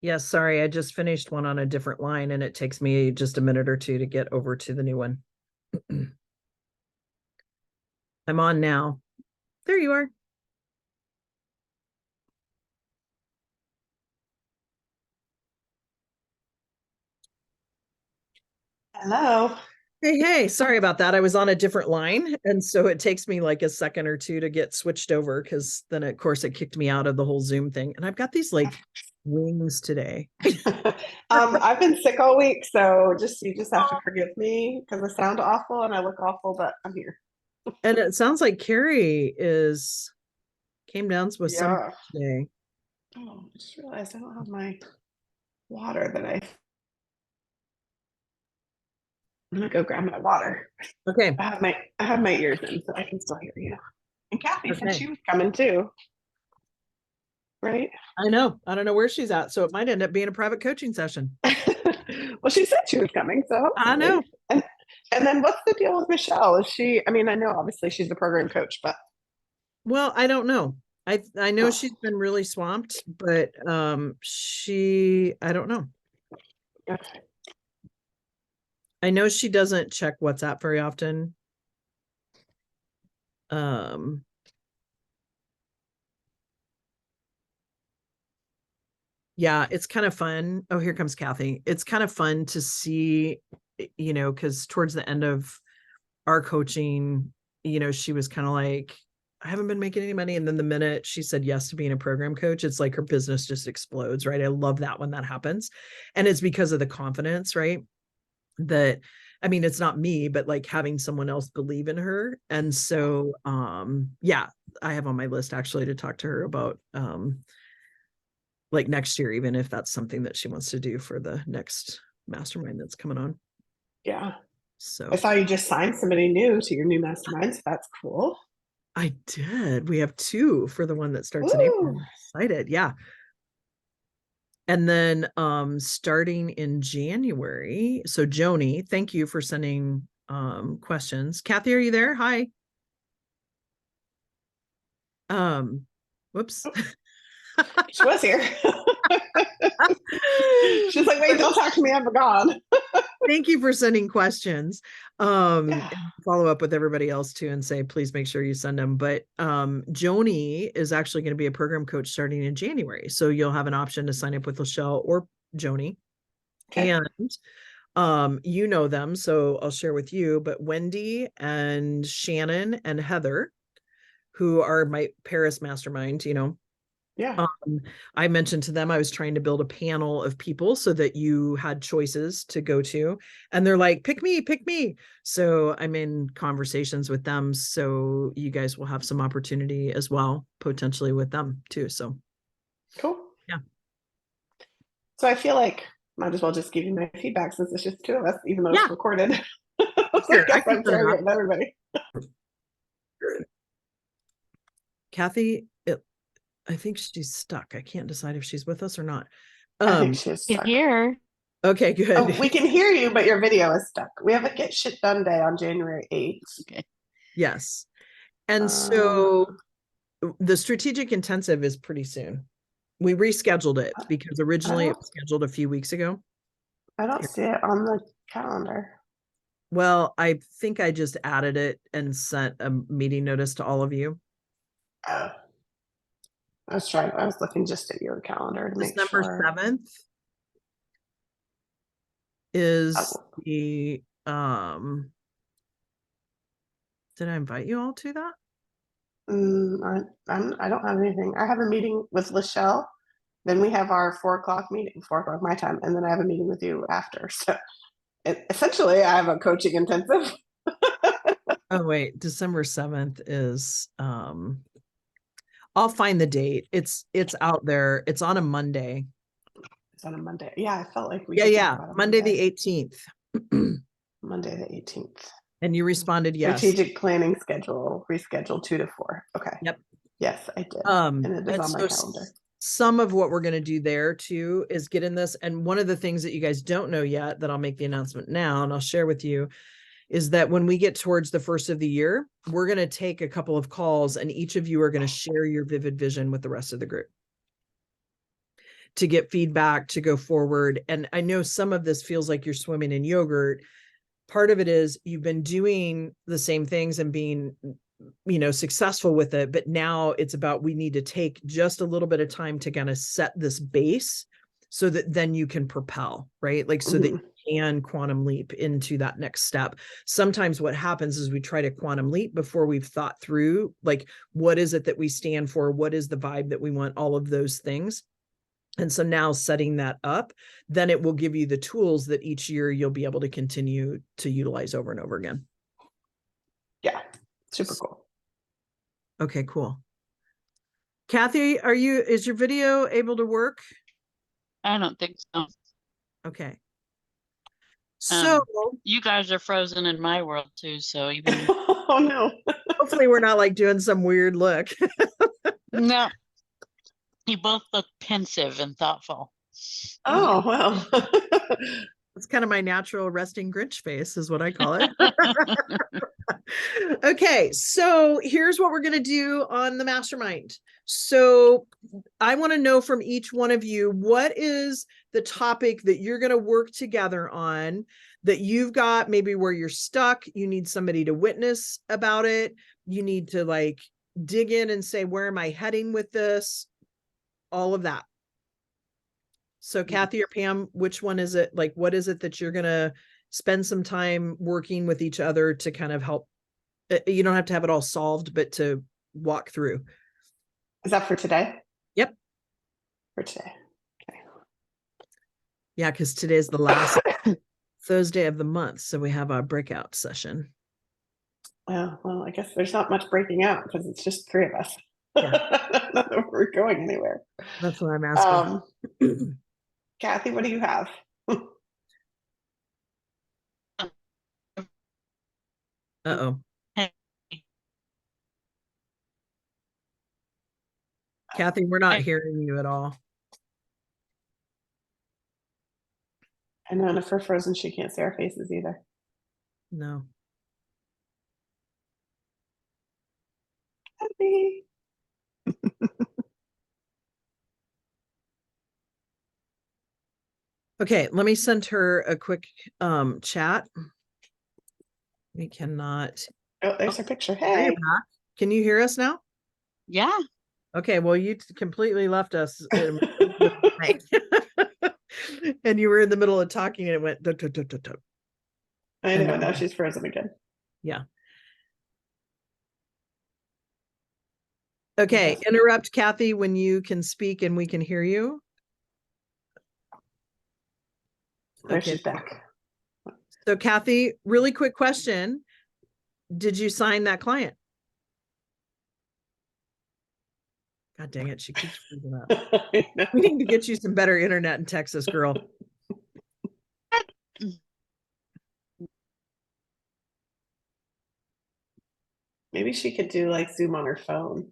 Yes, sorry, I just finished one on a different line and it takes me just a minute or two to get over to the new one. I'm on now. There you are. Hello. Hey, hey, sorry about that. I was on a different line. And so it takes me like a second or two to get switched over because then, of course, it kicked me out of the whole Zoom thing. And I've got these like wings today. I've been sick all week, so you just have to forgive me because I sound awful and I look awful, but I'm here. And it sounds like Carrie is came down with some Yeah. today. Oh, I just realized I don't have my water that I'm gonna go grab my water. Okay. I have my ears in, so I can still hear you. And Kathy said Okay. she was coming too, right? I know. I don't know where she's at. So it might end up being a private coaching session. Well, she said she was coming, so I hopefully. know. And then what's the deal with Michelle? Is she? I mean, I know obviously she's the program coach, but Well, I don't know. I know oh, she's been really swamped, but I don't know. okay. I know she doesn't check WhatsApp very often. Um yeah, it's kind of fun. Oh, here comes Kathy. It's kind of fun to see, because towards the end of our coaching, she was kind of like, I haven't been making any money. And then the minute she said yes to being a program coach, it's like her business just explodes, right? I love that when that happens. And it's because of the confidence, right? That, I mean, it's not me, but like having someone else believe in her. And so, yeah, I have on my list actually to talk to her about, like next year, even if that's something that she wants to do for the next mastermind that's coming on. Yeah. I So saw you just signed somebody new to your new mastermind, so that's cool. I did. We have two for the one that starts in April. Ooh. I'm excited. Yeah. And then starting in January. So Joni, thank you for sending questions. Kathy, are you there? Hi. Um, whoops. Oh, she was here. She's like, wait, don't talk to me. I'm gone. Thank you for sending questions. Yeah. And follow up with everybody else too and say, please make sure you send them. But Joni is actually going to be a program coach starting in January. So you'll have an option to sign up with Lachelle or Joni. Okay. And you know them, so I'll share with you. But Wendy and Shannon and Heather, who are my Paris mastermind, Yeah. um, I mentioned to them I was trying to build a panel of people so that you had choices to go to. And they're like, pick me, pick me. So I'm in conversations with them. So you guys will have some opportunity as well, potentially with them too. So Cool. yeah. So I feel like might as well just give you my feedback since it's just two of us, even though it's Yeah, recorded. I sure. I guess can I'm share sharing that. it with everybody. Kathy, I think she's stuck. I can't decide if she's with us or not. I think Um, she's Can stuck. hear. okay, Oh, good. we can hear you, but your video is stuck. We have a Get Shit Done Day on January 8th. Okay. Yes. And Uh, so the strategic intensive is pretty soon. We rescheduled it because I originally it don't was scheduled a few weeks ago. I don't Here. see it on the calendar. Well, I think I just added it and sent a meeting notice to all of you. Oh, I was looking just at your calendar to make December sure. 7th is Oh, the did I invite you all to that? I don't have anything. I have a meeting with Lachelle. Then we have our 4 o'clock meeting, 4 o'clock my time, and then I have a meeting with you after. So essentially, I have a coaching intensive. Oh wait, December 7th is I'll find the date. It's out there. It's on a Monday. It's on a Monday. Yeah, I felt like we Yeah, did talk yeah. about a Monday the Monday, 18th. Monday the 18th. And you responded yes. Strategic planning schedule, reschedule 2 to 4. Okay. Yep. Yes, I did. And it is And on my so calendar. some of what we're going to do there too is get in this. And one of the things that you guys don't know yet that I'll make the announcement now and I'll share with you is that when we get towards the first of the year, we're going to take a couple of calls and each of you are going to share your vivid vision with the rest of the group. to get feedback, to go forward. And I know some of this feels like you're swimming in yogurt. Part of it is you've been doing the same things and being, successful with it, but now it's about, we need to take just a little bit of time to kind of set this base so that then you can propel, right? Like, so that you can quantum leap into that next step. Sometimes what happens is we try to quantum leap before we've thought through, like, what is it that we stand for? What is the vibe that we want? All of those things. And so now setting that up, then it will give you the tools that each year you'll be able to continue to utilize over and over again. Yeah. Super cool. Okay, cool. Kathy, is your video able to work? I don't think so. Okay. So you guys are frozen in my world too, so even Oh no. hopefully we're not like doing some weird look. no. You both look pensive and thoughtful. Oh well. It's kind of my natural resting Grinch face is what I call it. Okay, so here's what we're going to do on the mastermind. So I want to know from each one of you, what is the topic that you're going to work together on, that you've got maybe where you're stuck, you need somebody to witness about it, you need to like dig in and say, where am I heading with this? All of that. So Kathy or Pam, which one is it? Like, what is it that you're going to spend some time working with each other to kind of help? You don't have to have it all solved, but to walk through. Is that for today? Yep. For today. Okay. Yeah, because today's the last Thursday of the month. So we have our breakout session. Well, I guess there's not much breaking out because it's just three of us. Yeah. Not that we're going anywhere. That's what I'm asking. Kathy, what do you have? Uh-oh. Kathy, we're not hearing you at all. I know, and if we're frozen, she can't see our faces either. No. Kathy. Okay, let me send her a quick chat. We cannot. Oh, there's her picture. There Hey. you're back. Can you hear us now? Yeah. Okay, well, you completely left us. And you were in the middle of talking and it went. Duh, duh, duh, duh, duh. I know, now she's frozen again. Yeah. Okay, interrupt Kathy when you can speak and we can hear you. There Okay. she's back. So Kathy, really quick question. Did you sign that client? God dang it, she keeps freaking up. We need to get you some better internet in Texas, girl. Maybe she could do like Zoom on her phone.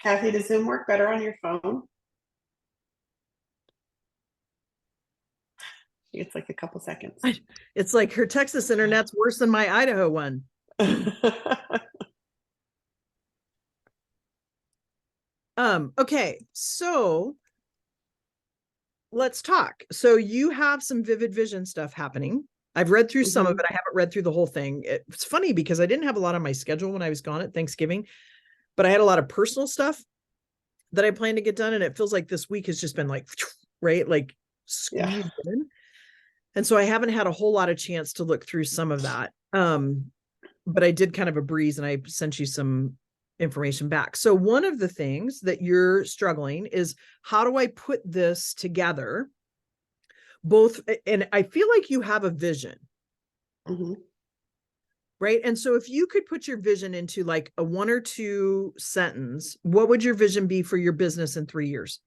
Kathy, does Zoom work better on your phone? It's like a couple seconds. It's like her Texas internet's worse than my Idaho one. Okay, so let's talk. So you have some vivid vision stuff happening. I've read through some of it. I haven't read through the whole thing. It's funny because I didn't have a lot on my schedule when I was gone at Thanksgiving, but I had a lot of personal stuff that I planned to get done. And it feels like this week has just been like, right? Like squeezed in. And so I haven't had a whole lot of chance to look through some of that. But I did kind of a breeze and I sent you some information back. So one of the things that you're struggling is, how do I put this together? Both, and I feel like you have a vision. Right. And so if you could put your vision into like a 1 or 2 sentence, what would your vision be for your business in 3 years?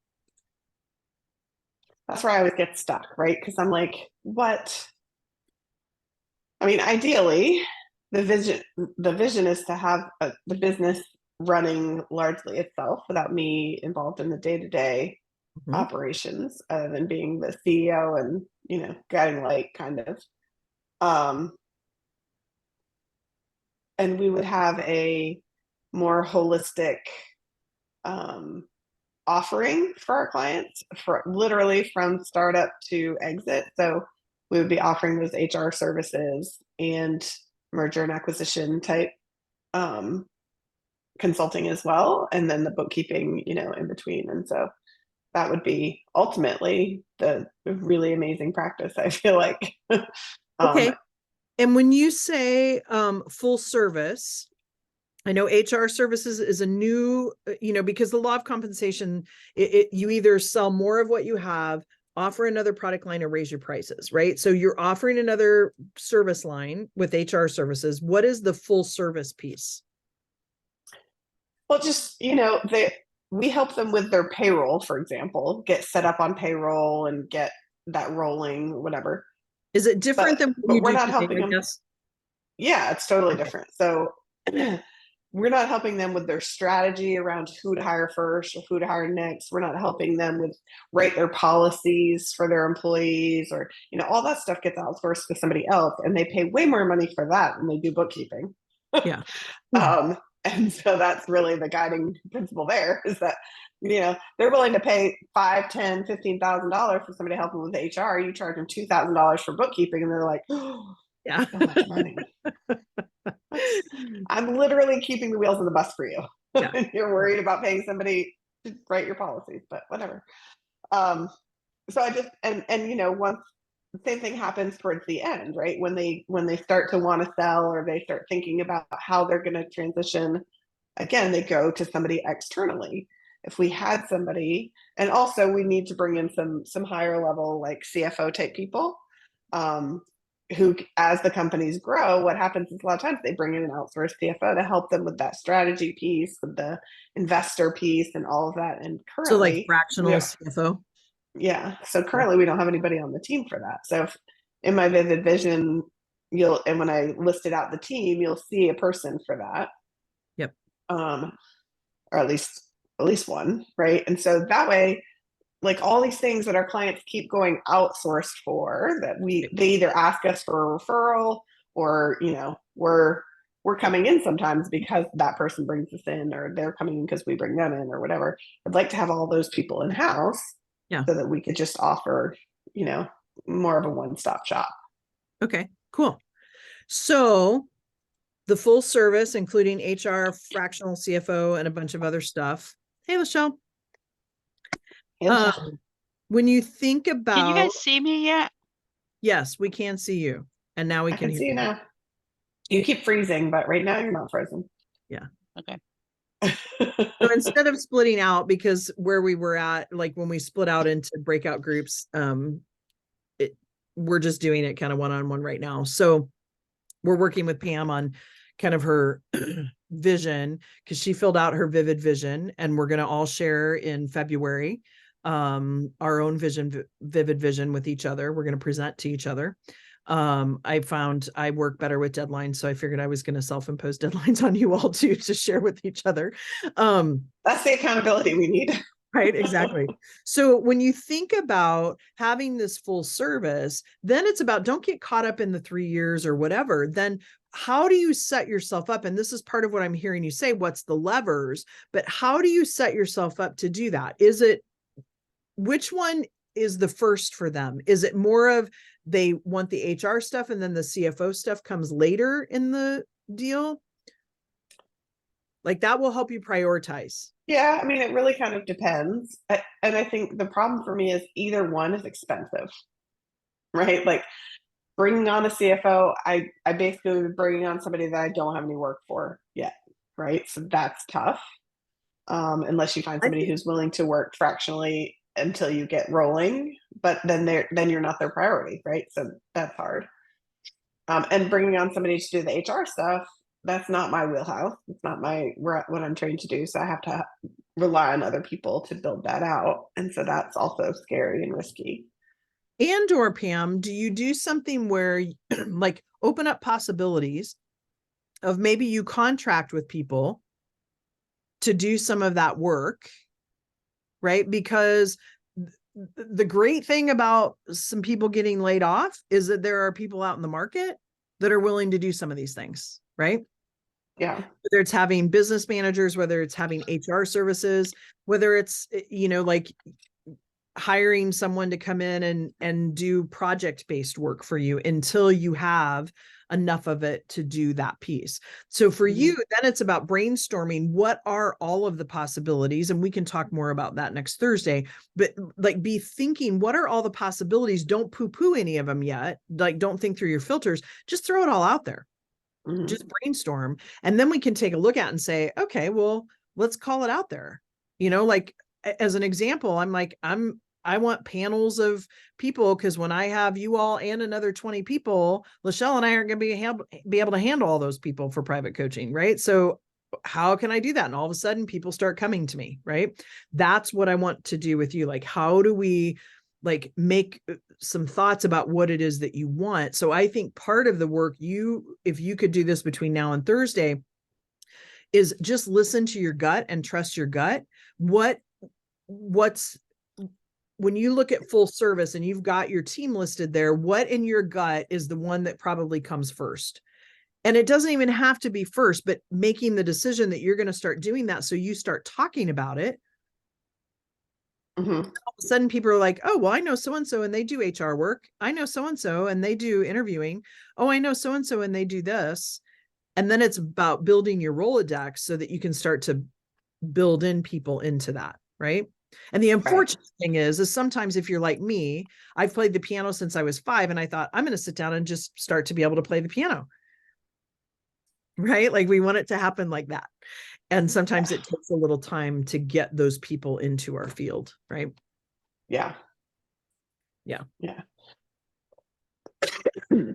That's where I would get stuck, right? Because I'm like, what? I mean, ideally, the vision is to have the business running largely itself without me involved in the day-to-day operations, other than being the CEO and, guiding light kind of. And we would have a more holistic offering for our clients, for literally from startup to exit. So we would be offering those HR services and merger and acquisition type consulting as well, and then the bookkeeping, in between. And so that would be ultimately the really amazing practice, I feel like. Okay. And when you say full service, I know HR services is a new, because the law of compensation, you either sell more of what you have, offer another product line, or raise your prices, right? So you're offering another service line with HR services. What is the full service piece? Well, just, we help them with their payroll, for example, get set up on payroll and get that rolling, whatever. Is it different than what But you we're do not today, helping I them. guess? Yeah, it's totally Okay. different. So we're not helping them with their strategy around who to hire first or who to hire next. We're not helping them with write their policies for their employees, or, all that stuff gets outsourced to somebody else, and they pay way more money for that than they do bookkeeping. Yeah. And so that's really the guiding principle there, is that, they're willing to pay $5, $10, $15,000 for somebody helping with HR. You charge them $2,000 for bookkeeping, and they're like, oh, Yeah. so much money. I'm literally keeping the wheels on the bus for you. Yeah. You're worried about paying somebody to write your policies, but whatever. So I just, and once the same thing happens towards the end, right? When they start to want to sell, or they start thinking about how they're going to transition, again, they go to somebody externally. If we had somebody, and also we need to bring in some higher level, like CFO type people, who, as the companies grow, what happens is a lot of times they bring in an outsourced CFO to help them with that strategy piece, with the investor piece, and all of that. And So like currently, fractional CFO? yeah. So currently we don't have anybody on the team for that. So in my Vivid Vision, and when I listed out the team, you'll see a person for that. Yep. Or at least one, right? And so that way, like, all these things that our clients keep going outsourced for, that they either ask us for a referral, or, we're coming in sometimes because that person brings us in, or they're coming in because we bring them in, or whatever. I'd like to have all those people in house. Yeah. So that we could just offer, more of a one-stop shop. Okay, cool. So the full service, including HR, fractional CFO, and a bunch of other stuff. Hey, Michelle. When you think about, Can you guys see me yet? Yes, we can see you, and now we I can can hear see you now. You keep freezing, but right now you're not frozen. Yeah. Okay. So instead of splitting out, because where we were at, like when we split out into breakout groups, we're just doing it kind of one-on-one right now. So we're working with Pam on kind of her vision, because she filled out her Vivid Vision, and we're going to all share in February our own Vivid Vision with each other. We're going to present to each other. I found I work better with deadlines, so I figured I was going to self-impose deadlines on you all too, to share with each other. That's the accountability we need. Right, exactly. So when you think about having this full service, then it's about, don't get caught up in the 3 years or whatever. Then how do you set yourself up? And this is part of what I'm hearing you say, what's the levers, but how do you set yourself up to do that? Which one is the first for them? Is it more of they want the HR stuff and then the CFO stuff comes later in the deal? Like, that will help you prioritize. Yeah, I mean, it really kind of depends. And I think the problem for me is either one is expensive, right? Like, bringing on a CFO, I basically would be bringing on somebody that I don't have any work for yet, right? So that's tough, unless you find somebody who's willing to work fractionally until you get rolling. But then you're not their priority, right? So that's hard. And bringing on somebody to do the HR stuff, that's not my wheelhouse. It's not what I'm trained to do. So I have to rely on other people to build that out. And so that's also scary and risky. And or Pam, do you do something where like open up possibilities of maybe you contract with people to do some of that work, right? Because the great thing about some people getting laid off is that there are people out in the market that are willing to do some of these things, right? Yeah. Whether it's having business managers, whether it's having HR services, whether it's, like hiring someone to come in and do project-based work for you until you have enough of it to do that piece. So for you, then it's about brainstorming what are all of the possibilities, and we can talk more about that next Thursday, but like be thinking, what are all the possibilities? Don't poo-poo any of them yet. Like, don't think through your filters, just throw it all out there. Just brainstorm. And then we can take a look at and say, okay, well, let's call it out there. Like as an example, I'm like, I want panels of people, because when I have you all and another 20 people, Lachelle and I aren't going to be able to handle all those people for private coaching, right? So how can I do that? And all of a sudden people start coming to me, right? That's what I want to do with you. Like, how do we like make some thoughts about what it is that you want? So I think part of the work, if you could do this between now and Thursday, is just listen to your gut and trust your gut. What's when you look at full service and you've got your team listed there, what in your gut is the one that probably comes first? And it doesn't even have to be first, but making the decision that you're going to start doing that. So you start talking about it. All of a sudden people are like, oh, well, I know so-and-so and they do HR work. I know so-and-so and they do interviewing. Oh, I know so-and-so and they do this. And then it's about building your Rolodex so that you can start to build in people into that. Right. And the unfortunate thing is sometimes if you're like me, I've played the piano since I was 5, and I thought I'm going to sit down and just start to be able to play the piano. Right. Like we want it to happen like that. And sometimes it takes a little time to get those people into our field. Right. Yeah. Yeah. Yeah.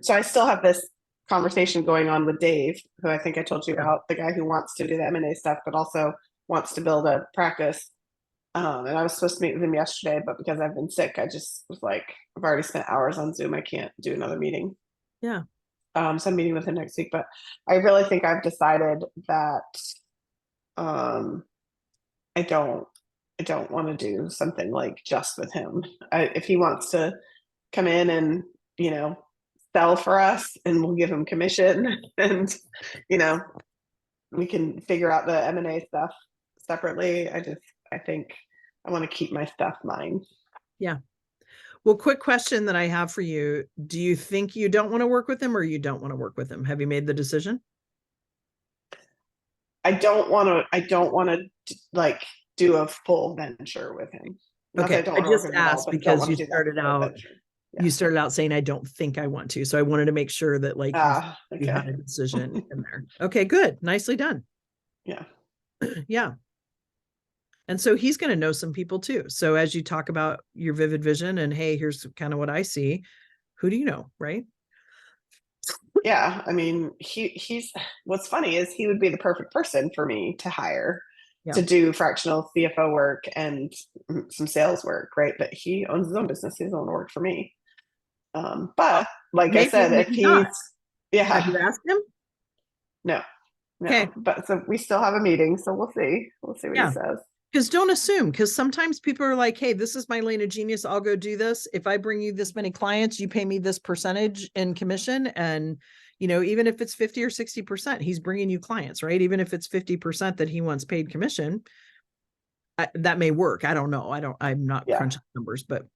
So I still have this conversation going on with Dave, who I think I told you about, the guy who wants to do the M&A stuff, but also wants to build a practice. And I was supposed to meet with him yesterday, but because I've been sick, I just was like, I've already spent hours on Zoom. I can't do another meeting. Yeah. So I'm meeting with him next week, but I really think I've decided that I don't want to do something like just with him. If he wants to come in and, sell for us, and we'll give him commission, and, we can figure out the M&A stuff separately. I think I want to keep my stuff mine. Yeah. Well, quick question that I have for you. Do you think you don't want to work with him, or you don't want to work with him? Have you made the decision? I don't want to like do a full venture with him. Okay. I just asked because you started out saying, I don't think I want to. So I wanted to make sure that like you had a decision in there. Okay, good. Nicely done. Yeah. Yeah. And so he's going to know some people too. So as you talk about your vivid vision and, hey, here's kind of what I see, who do you know? Right. Yeah. I mean, he's what's funny is he would be the perfect person for me to hire to do fractional CFO work and some sales work. Right. But he owns his own business. He doesn't want to work for me. But like I said, if he's, have you asked him? No. Okay. But so we still have a meeting. So we'll see what he says. Because don't assume, because sometimes people are like, hey, this is my lane of genius. I'll go do this. If I bring you this many clients, you pay me this percentage in commission. And, even if it's 50 or 60%, he's bringing you clients, right? Even if it's 50% that he wants paid commission, that may work. I don't know. I'm not crunching numbers, but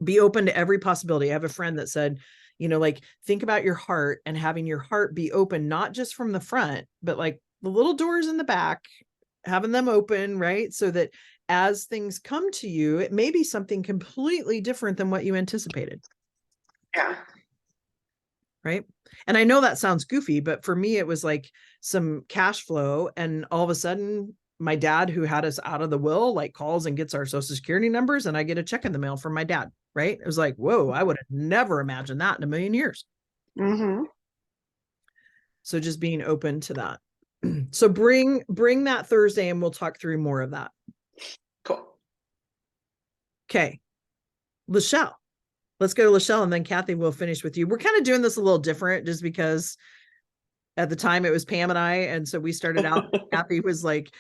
be open to every possibility. I have a friend that said, like, think about your heart and having your heart be open, not just from the front, but like the little doors in the back, having them open, right? So that as things come to you, it may be something completely different than what you anticipated. Yeah. Right. And I know that sounds goofy, but for me, it was like some cash flow. And all of a sudden, my dad, who had us out of the will, like calls and gets our social security numbers, and I get a check in the mail from my dad. Right. It was like, whoa, I would have never imagined that in a million years. So just being open to that. So bring that Thursday and we'll talk through more of that. Cool. Okay. Lachelle. Let's go to Lachelle, and then Kathy will finish with you. We're kind of doing this a little different just because at the time it was Pam and I. And so we started out, Kathy was like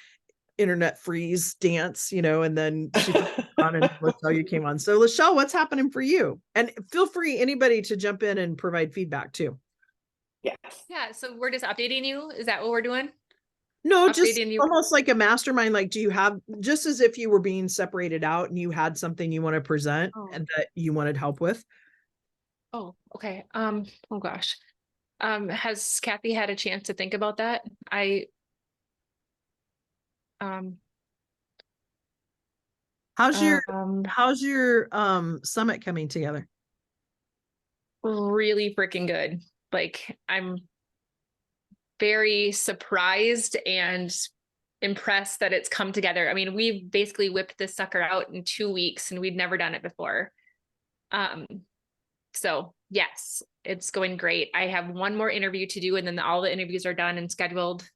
internet freeze dance, and then she on and Lachelle, you came on. So Lachelle, what's happening for you? And feel free, anybody, to jump in and provide feedback too. Yes. Yeah, so we're just updating you. Is that what we're doing? No, just Updating you. almost like a mastermind. Like, do you have, just as if you were being separated out and you had something you want to present Oh. and that you wanted help with? Oh, okay. Oh gosh. Has Kathy had a chance to think about that? Um, How's your um, summit coming together? really freaking good. Like, I'm very surprised and impressed that it's come together. I mean, we've basically whipped this sucker out in 2 weeks and we'd never done it before. So yes, it's going great. I have one more interview to do and then all the interviews are done and scheduled.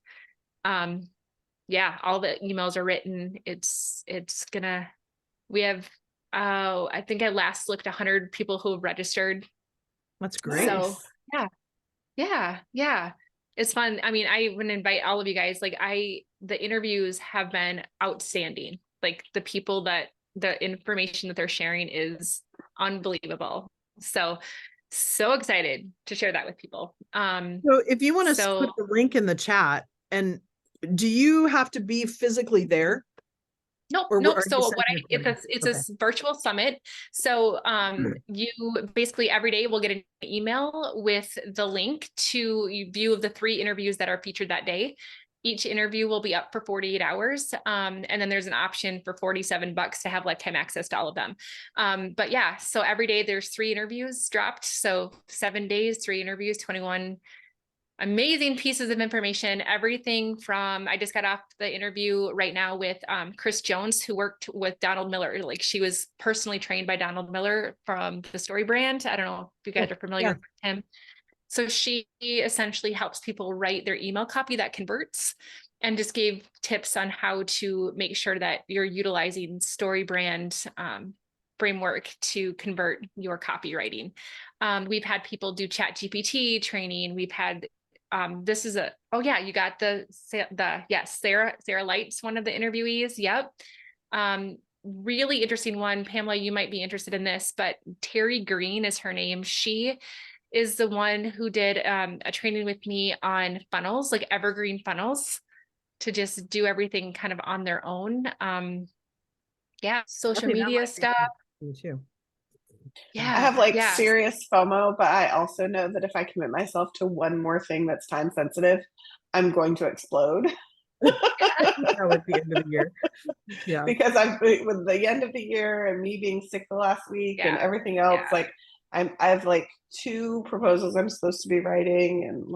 Yeah, all the emails are written. We have, I think I last looked 100 people who have registered. That's great. So yeah. It's fun. I mean, I would invite all of you guys, the interviews have been outstanding. Like the information that they're sharing is unbelievable. So excited to share that with people. So if you want to so- put the link in the chat, and do you have to be physically there? Nope. Or Nope. are So you what sending it's Okay. a virtual summit. So you basically every day will get an email with the link to view of the 3 interviews that are featured that day. Each interview will be up for 48 hours. And then there's an option for $47 to have lifetime access to all of them. But yeah, so every day there's 3 interviews dropped. So 7 days, 3 interviews, 21 amazing pieces of information. Everything from, I just got off the interview right now with Chris Jones, who worked with Donald Miller. Like, she was personally trained by Donald Miller from the Story brand. I don't know if you guys are familiar with him. So she essentially helps people write their email copy that converts, and just gave tips on how to make sure that you're utilizing Story brand framework to convert your copywriting. We've had people do ChatGPT training. We've had you got Sarah Light's one of the interviewees. Yep. Really interesting one. Pamela, you might be interested in this, but Terry Green is her name. She is the one who did a training with me on funnels, like evergreen funnels, to just do everything kind of on their own. Social media stuff. Me too. Yeah. I have serious FOMO, but I also know that if I commit myself to one more thing that's time sensitive, I'm going to explode. At the end of the year. Yeah. Because with the end of the year and me being sick the last week and everything else, like I have like 2 proposals I'm supposed to be writing, and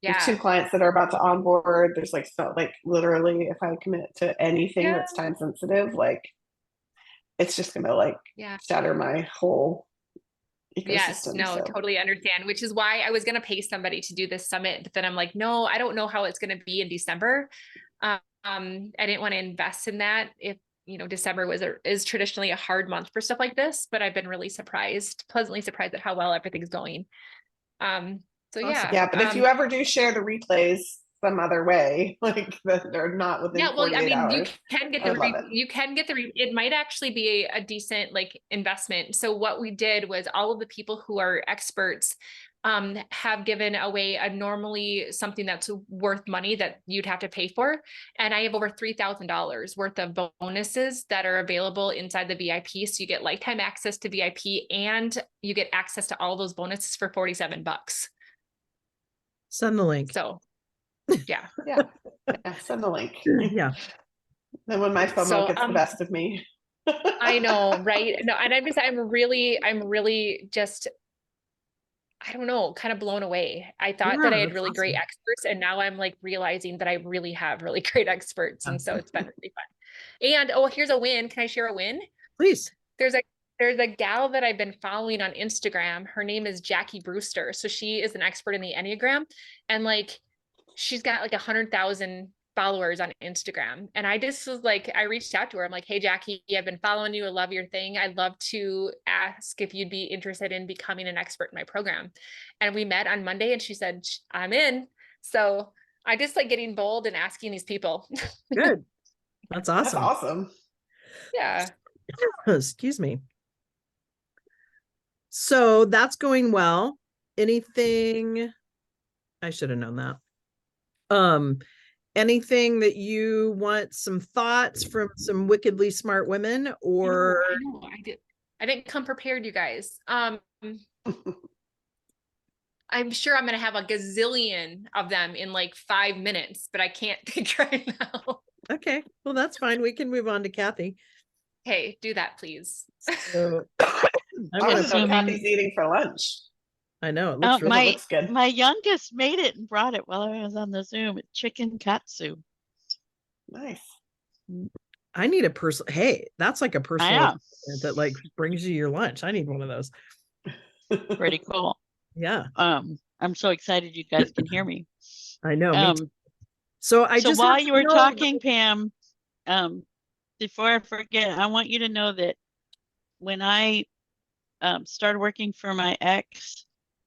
there's 2 clients that are about to onboard. There's literally, if I commit to anything that's time sensitive, it's just gonna shatter my whole ecosystem. Yes, no, totally understand, which is why I was going to pay somebody to do this summit, but then I'm like, no, I don't know how it's going to be in December. I didn't want to invest in that if, December is traditionally a hard month for stuff like this, but I've been really pleasantly surprised at how well everything's going. Awesome. Yeah, but if you ever do share the replays some other way, that they're not within 48 hours. You can get it might actually be a decent investment. So what we did was, all of the people who are experts have given away normally something that's worth money that you'd have to pay for. And I have over $3,000 worth of bonuses that are available inside the VIP. So you get lifetime access to VIP, and you get access to all those bonuses for $47. Send the link. So yeah, send the link. Yeah. Then when my FOMO gets the best of me. I know, right? No, and I'm really just, I don't know, kind of blown away. I thought that I had really great experts, and now I'm realizing that I really have really great experts. And so it's been really fun. And here's a win. Can I share a win? Please. There's a gal that I've been following on Instagram. Her name is Jackie Brewster. So she is an expert in the Enneagram, and she's got 100,000 followers on Instagram. And I just was I reached out to her. I'm like, hey, Jackie, I've been following you. I love your thing. I'd love to ask if you'd be interested in becoming an expert in my program. And we met on Monday, and she said, I'm in. So I just getting bold and asking these people. Good. That's awesome. That's awesome. Yeah. Excuse me. So that's going well. Anything I should have known that. Anything that you want some thoughts from some wickedly smart women, or I know, I didn't come prepared, you guys. I'm sure I'm gonna have a gazillion of them in like 5 minutes, but I can't think right now. okay, well, that's fine. We can move on to Kathy. Hey, do that, please. So I I'm want gonna, to know what assuming- Kathy's eating for lunch. I know it looks Oh, really It looks good. My youngest made it and brought it while I was on the Zoom. Chicken katsu. Nice. I need a person. Hey, that's like a personal know. assistant that like brings you your lunch. I need one of those. Pretty cool. Yeah, I'm so excited you guys can hear me. I know. Me too. So I So just while have you to were know- talking, Pam, before I forget, I want you to know that when I started working for my ex,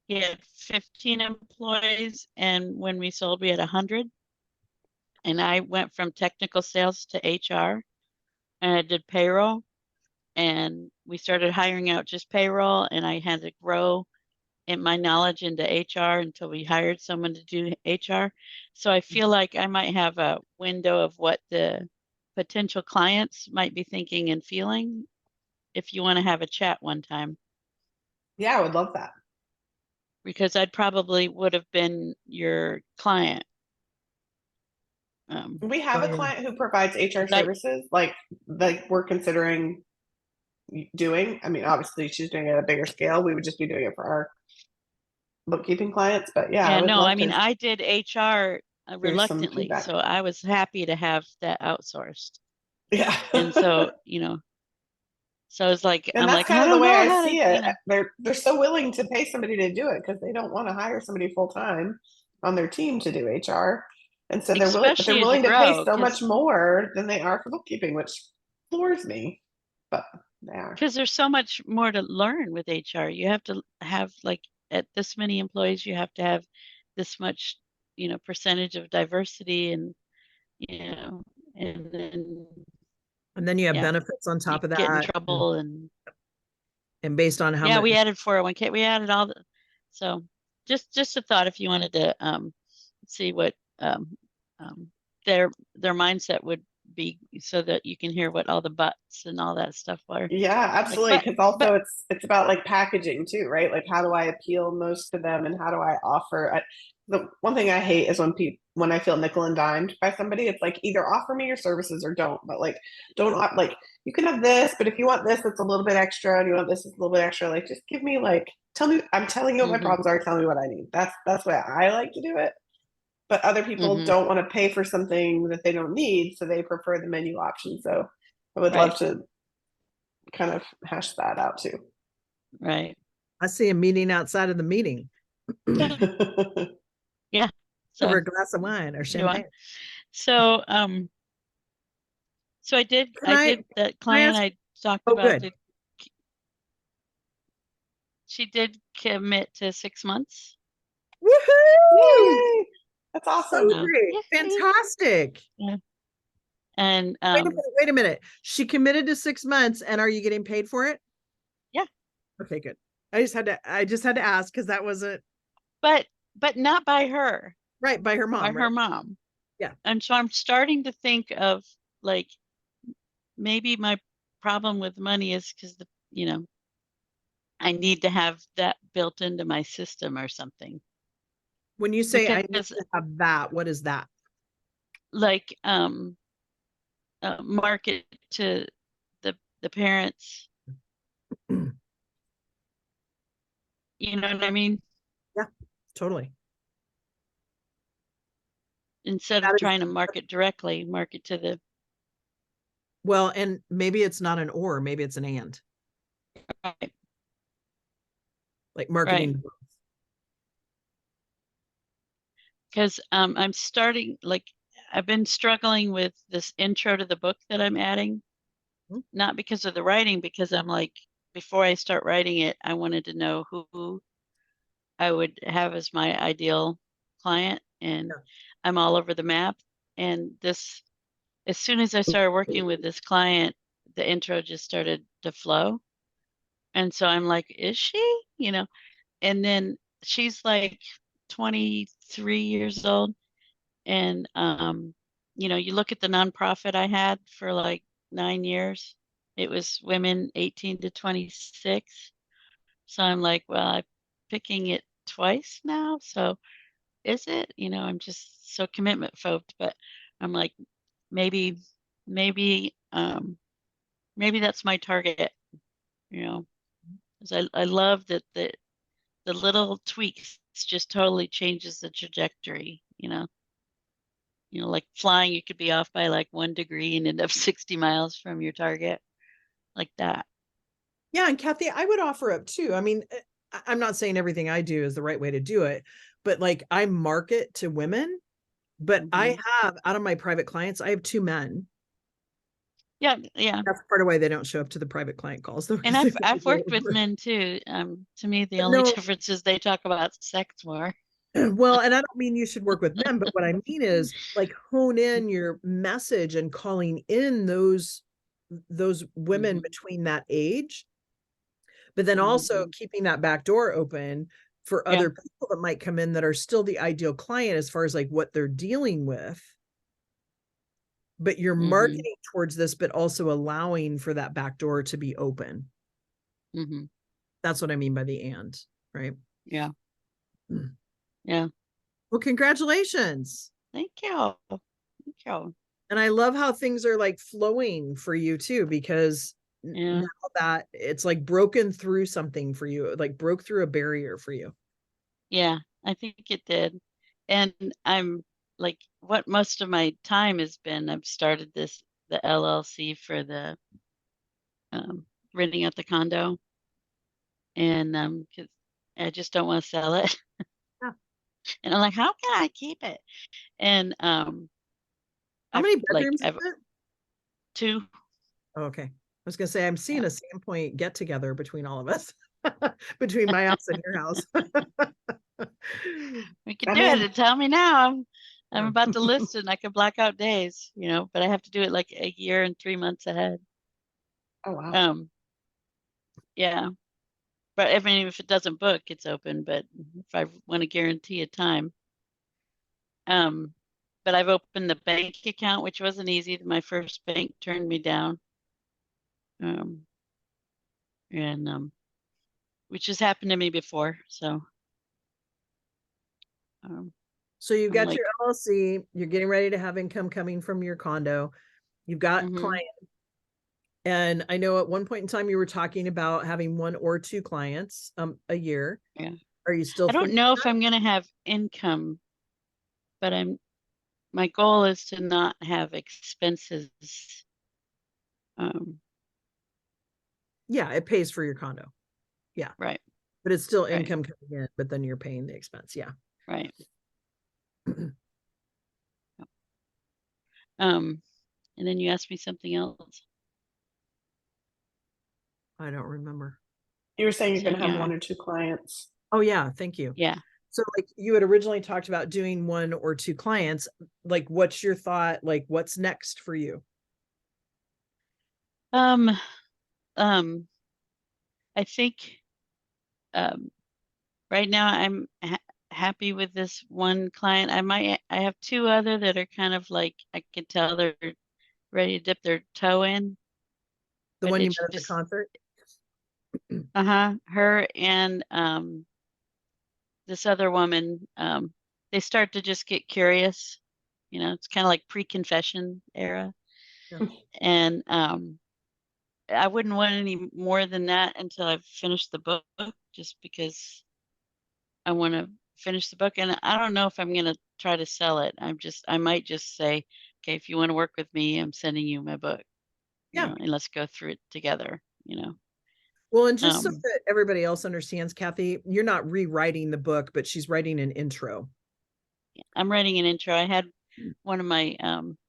he had 15 employees, and when we sold, we had 100. And I went from technical sales to HR, and I did payroll, and we started hiring out just payroll, and I had to grow in my knowledge into HR until we hired someone to do HR. So I feel like I might have a window of what the potential clients might be thinking and feeling if you want to have a chat one time, Yeah, I would love that. because I'd probably would have been your client. We have a yeah. client who provides HR Like- services, like we're considering doing. I mean, obviously she's doing it at a bigger scale. We would just be doing it for our bookkeeping clients, but yeah, Yeah, I would no, love I mean, to I did HR some reluctantly, feedback. so I was happy to have that outsourced. Yeah. And so, so it's like, and I'm that's like, kind I of the don't way know I how to, see it. They're so willing to pay somebody to do it because they don't want to hire somebody full time on their team to do HR. And so they're willing, but they're Especially as you willing to pay grow, so 'cause- much more than they are for bookkeeping, which floors me. But they are. because there's so much more to learn with HR. You have to have, like, at this many employees, you have to have this much, percentage of diversity, and, and then you have yeah, benefits on you top of get in that, trouble. And and based on how yeah, much. we added 401k, we added all the, so just a thought if you wanted to see what their mindset would be, so that you can hear what all the buts and all that stuff are. Yeah, absolutely. but- Because also it's about like packaging too, right? Like how do I appeal most to them, and how do I offer? The one thing I hate is when I feel nickel and dimed by somebody. It's like either offer me your services or don't. But like like you can have this, but if you want this, it's a little bit extra, and you want this, it's a little bit extra. Like just give me tell me. I'm telling you what my Mhm. problems are. Tell me what I need. That's the way I like to do it. But other people Mhm. don't want to pay for something that they don't need, so they prefer the menu option. So I would Right. love to kind of hash that out too. Right. I see a meeting outside of the meeting Yeah. So over a glass of wine or you want- champagne. So so I did that client ask- I talked Oh, about. good. She did commit to 6 months. Woohoo! Yay! That's awesome. So great. Yay. Fantastic. And Wait a minute. She committed to 6 months, and are you getting paid for it? Yeah. Okay, good. I just had to ask, because that wasn't but not by her. right by her mom. By her right? mom. Yeah. And so I'm starting to think of, like, maybe my problem with money is because I need to have that built into my system or something. When you say I need Because- to have that, what is that? Like market to the parents. You know what I mean? Totally. Instead That of is- trying to market directly, market to the Well, and maybe it's not an or, maybe it's an and, right. like marketing. Because I'm starting, like, I've been struggling with this intro to the book that I'm adding, Mhm. not because of the writing, because I'm like, before I start writing it, I wanted to know who I would have as my ideal client, and Yeah. I'm all over the map. And as soon as I started working with this client, the intro just started to flow. And so I'm like, is she? And then she's like 23 years old. And, you know, you look at the nonprofit I had for like 9 years, it was women 18 to 26. So I'm like, well, I'm picking it twice now. So is it, you know, I'm just so commitment phobic, but I'm like, maybe, maybe, maybe that's my target, you know, because I love that the little tweaks just totally changes the trajectory, you know, like flying, you could be off by like 1 degree and end up 60 miles from your target, like that. Yeah, and Kathy, I would offer up too. I mean, I'm not saying everything I do is the right way to do it, but like I market to women, but I have out of my private clients, I have 2 men. Yeah, yeah. That's part of why they don't show up to the private client calls though. And 'Cause they I've wanna worked go with over. men too. To me, the But only no, difference is they talk about sex more. well, and I don't mean you should work with men, but what I mean is like hone in your message and calling in those women Mhm. between that age, but then also keeping that back door open for Yeah. other people that might come in that are still the ideal client as far as like what they're dealing with. But you're Mhm. marketing towards this, but also allowing for that back door to be open. Mhm. That's what I mean by the and, right? Yeah. Mm. Yeah. Well, congratulations. Thank you. Thank you. And I love how things are like flowing for you too, because Yeah. now that it's like broken through something for you, it like broke through a barrier for you. Yeah. I think it did. And I'm like, what most of my time has been, I've started the LLC for the renting out the condo. And 'cause I just don't want to sell it. Yeah. And I'm like, how can I keep it? And How I've many like bedrooms is I've it? 2. Oh, okay. I was gonna say I'm Yeah. seeing a Sandpoint get together between all of us, between my house and your house. We could I'm do it. in. And tell me now. I'm Yeah. about to list it and I can block out days, but I have to do it like a year and 3 months ahead. Oh wow. Um, yeah. But I mean, if it doesn't book, it's open. But if I want to guarantee a time, um, but I've opened the bank account, which wasn't easy. My first bank turned me down. Um, and which has happened to me before. So um, So you've I'm got like, your LLC, you're getting ready to have income coming from your condo. You've got mhm. clients. And I know at one point in time you were talking about having 1 or 2 clients a year. Yeah. Are you still I don't thinking know if that? I'm going to have income, but my goal is to not have expenses. Um, Yeah, it pays for your condo. Yeah. right, But it's still right, income coming in, but then you're paying the expense. Yeah. right. Um, and then you asked me something else. I don't remember. You were saying you're So going to have yeah, 1 or 2 clients. Oh yeah, thank you. yeah. So like you had originally talked about doing 1 or 2 clients. Like what's your thought? Like what's next for you? Um, um, I think right now I'm happy with this one client. I have 2 other that are kind of like I can tell they're ready to dip their toe in, The but one you it's met at the just concert? her and this other woman, they start to just get curious. It's kind of like pre-confession era. Yeah. And I wouldn't want any more than that until I've finished the book, just because I want to finish the book. And I don't know if I'm going to try to sell it. I might just say, okay, if you want to work with me, I'm sending you my book, Yeah. and let's go through it together. Well, and just so Um, that everybody else understands, Kathy, you're not rewriting the book, but she's writing an intro. I'm writing an intro. I had one of my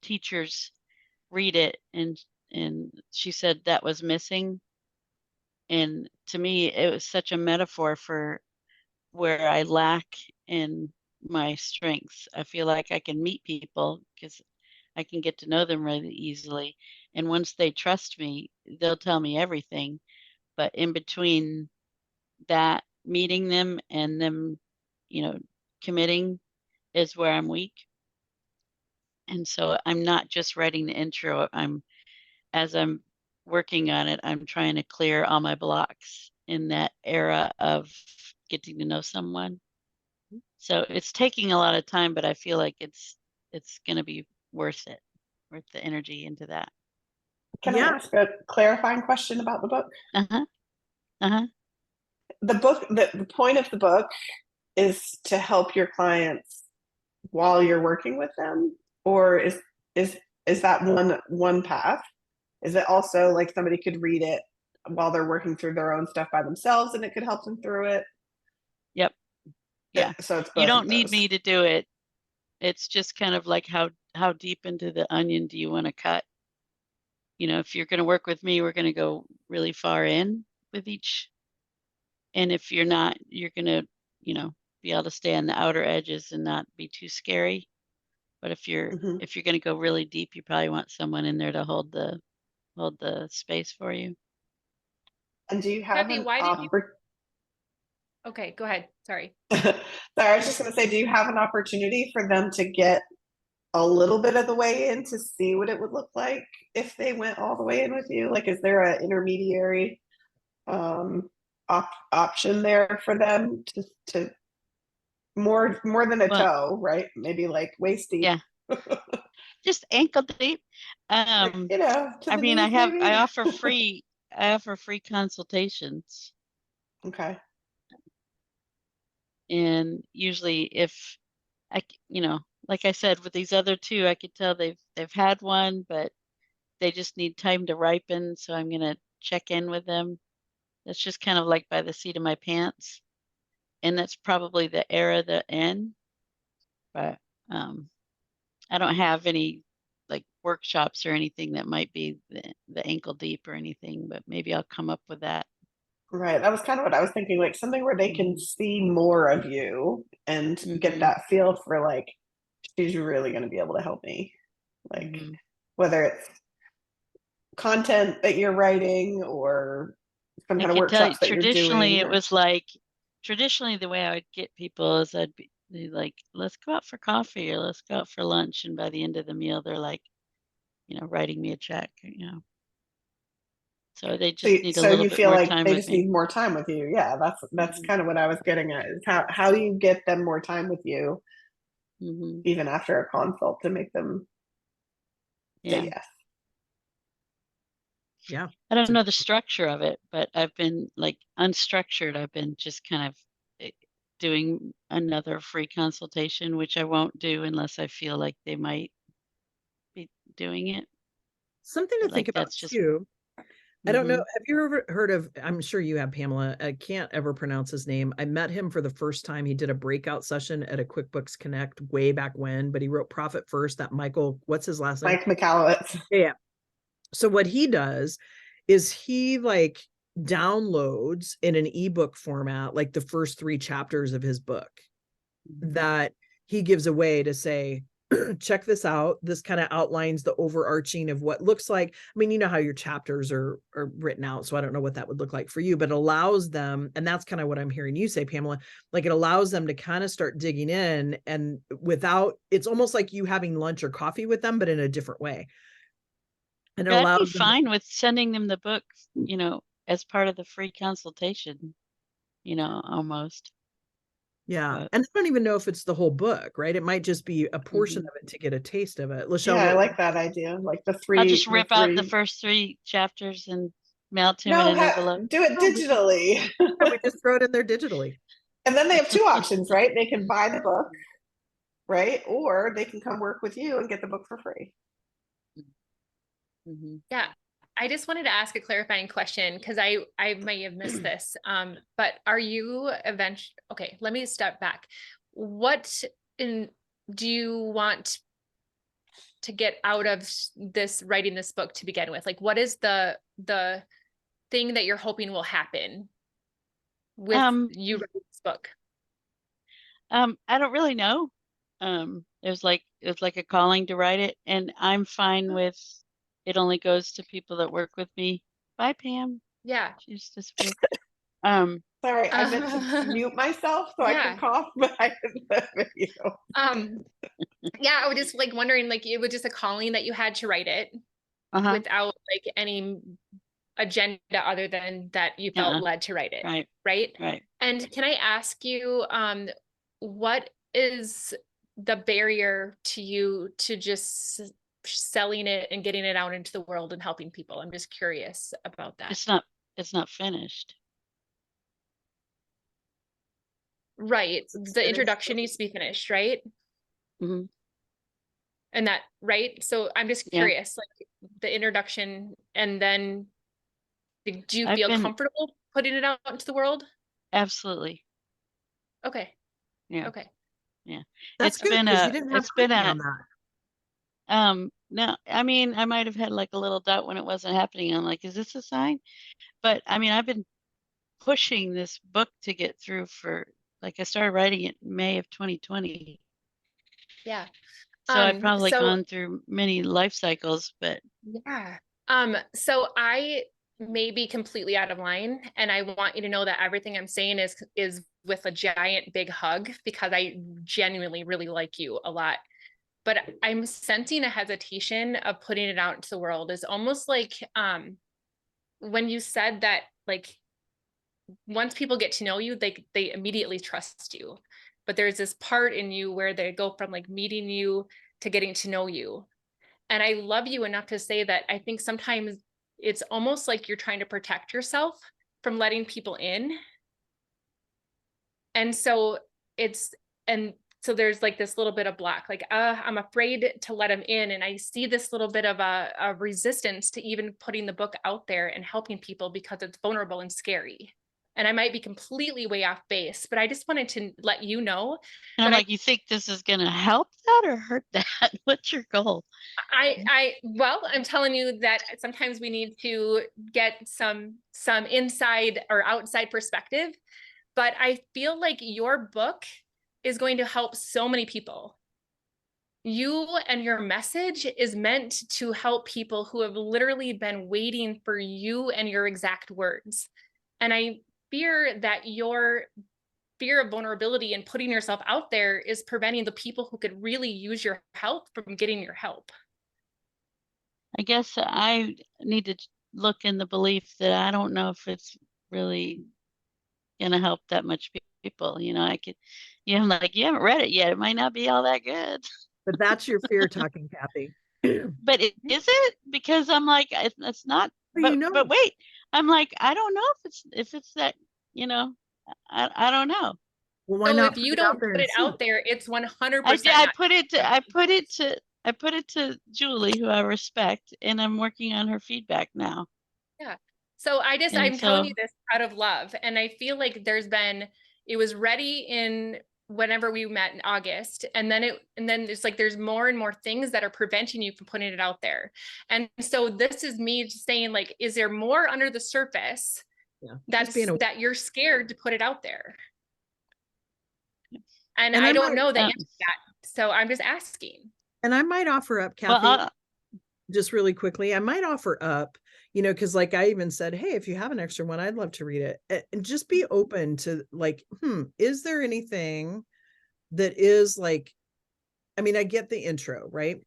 teachers read it, and she said that was missing. And to me, it was such a metaphor for where I lack in my strengths. I feel like I can meet people because I can get to know them really easily. And once they trust me, they'll tell me everything. But in between that, meeting them and them, you know, committing is where I'm weak. And so I'm not just writing the intro. As I'm working on it, I'm trying to clear all my blocks in that era of getting to know someone. So it's taking a lot of time, but I feel like it's going to be worth it, worth the energy into that. Can I Yeah. ask a clarifying question about the book? Uh-huh. Uh-huh. The book, the point of the book is to help your clients while you're working with them, or is that one path? Is it also like somebody could read it while they're working through their own stuff by themselves and it could help them through it? Yep. Yeah. So it's both You of don't need those. me to do it. It's just kind of like how deep into the onion do you want to cut? You know, if you're going to work with me, we're going to go really far in with each. And if you're not, you're going to, you know, be able to stay on the outer edges and not be too scary. But if you're Mhm. going to go really deep, you probably want someone in there to hold the space for you. And do you have Kathy, an why did you? oppor- Okay, go ahead. Sorry. Sorry, I was just going to say, do you have an opportunity for them to get a little bit of the way in to see what it would look like if they went all the way in with you? Like, is there an intermediary option there for them to more than a Well, toe, right? Maybe like waist deep. yeah. Just ankle deep. Like, you know, to I the mean, knees, I maybe. offer free consultations. Okay. And usually if you know, like I said, with these other two, I could tell they've had one, but they just need time to ripen. So I'm going to check in with them. That's just kind of like by the seat of my pants. And that's probably the era they're in. But I don't have any like workshops or anything that might be the ankle deep or anything, but maybe I'll come up with that. Right. That was kind of what I was thinking, like something where they can Mhm. see more of you and get Mhm. that feel for like, she's really going to be able to help me. Like, Mhm. whether it's content that you're writing or some I kind of can tell you, workshops that you're doing. traditionally the way I would get people is I'd be like, let's go out for coffee or let's go out for lunch. And by the end of the meal, they're like, you know, writing me a check, you know. So they just need a So little you bit feel more like time they with just me. need more time with you. Yeah, that's Mhm. kind of what I was getting at, is how do you get them more time with you Mhm. even after a consult to make them say Yeah. yes. Yeah. I don't know the structure of it, but I've been like unstructured. I've been just kind of doing another free consultation, which I won't do unless I feel like they might be doing it. Something to But think like about that's just too. I don't know. Mhm. Have you ever heard of, I'm sure you have, Pamela. I can't ever pronounce his name. I met him for the first time. He did a breakout session at a QuickBooks Connect way back when, but he wrote Profit First. That Michael, what's his last name? Mike Michalowicz. Yeah. So what he does is he like downloads in an ebook format, like the first 3 chapters of his book that he gives away to say, check this out. This kind of outlines the overarching of what looks like. I mean, you know how your chapters are written out. So I don't know what that would look like for you, but allows them. And that's kind of what I'm hearing you say, Pamela, like it allows them to kind of start digging in, and without, it's almost like you having lunch or coffee with them, but in a different way. And it I'd be allows them, fine with sending them the book, you know, as part of the free consultation, you know, almost. yeah. But And I don't even know if it's the whole book, right? It might just be a portion Mhm. of it to get a taste of it. Yeah, Lachelle, I what, like that idea. Like I'll just rip out the three. first 3 chapters and mail it to him in No, an envelope. do it oh, digitally. we just throw it in there digitally. And then they have 2 options, right? They can buy the book, right? Or they can come work with you and get the book for free. Mhm. Yeah, I just wanted to ask a clarifying question because I might have missed this. But are you eventually, okay, let me step back. What do you want to get out of this writing this book to begin with? Like, what is the thing that you're hoping will happen with you writing this book? I don't really know. It was like a calling to write it, and I'm fine with it only goes to people that work with me. Bye, Pam. Yeah. She just disappeared. Sorry, I meant to mute myself so I Yeah. could cough, but I didn't the video. Yeah, I was just like wondering, like it was just a calling that you had to write it Uh-huh. without like any agenda other than that you felt led to write it. Right. Right. Right. And can I ask you, what is the barrier to you to just selling it and getting it out into the world and helping people? I'm just curious about that. It's not finished. Right. It's The finished. introduction needs to be finished, right? Mhm. And that, right? So I'm just Yeah. curious, like the introduction, and then do you I've feel been- comfortable putting it out into the world? Absolutely. Okay. Yeah. Okay. That's It's good been because a- you didn't have it's been clarity a- on that. No, I mean, I might have had like a little doubt when it wasn't happening. I'm like, is this a sign? But I mean, I've been pushing this book to get through for, like, I started writing it in May of 2020. Yeah. So I've probably so gone through many life cycles, but yeah. So I may be completely out of line, and I want you to know that everything I'm saying is with a giant big hug, because I genuinely really like you a lot. But I'm sensing a hesitation of putting it out into the world. Is almost like when you said that, like once people get to know you, they immediately trust you. But there's this part in you where they go from like meeting you to getting to know you. And I love you enough to say that I think sometimes it's almost like you're trying to protect yourself from letting people in. And so there's like this little bit of block, like, I'm afraid to let him in. And I see this little bit of a resistance to even putting the book out there and helping people because it's vulnerable and scary. And I might be completely way off base, but I just wanted to let you know. and I'm But like, you think this is going to help that or hurt that? What's your goal? Well, I'm telling you that sometimes we need to get some inside or outside perspective, but I feel like your book is going to help so many people. You and your message is meant to help people who have literally been waiting for you and your exact words. And I fear that your fear of vulnerability and putting yourself out there is preventing the people who could really use your help from getting your help. I guess I need to look in the belief that I don't know if it's really going to help that much people. You know, I'm like, you haven't read it yet. It might not be all that good. But that's your fear talking, Kathy. But is it? Because I'm like, it's not. Well, you know. But wait, I'm like, I don't know if it's that. You know, I don't know. Well, why So not if you don't put it out there, it's 100%. I put it to Julie, who I respect, and I'm working on her feedback now. Yeah. So I'm telling you this out of love. And I feel like it was ready in whenever we met in August. And then it's like, there's more and more things that are preventing you from putting it out there. And so this is me just saying, like, is there more under the surface that you're scared to put it out there? And I don't know the answer to that. So I'm just asking. And I might offer up, Kathy, just really quickly, I might offer up, because like I even said, hey, if you have an extra one, I'd love to read it. And just be open to like, is there anything that is like, I mean, I get the intro, right?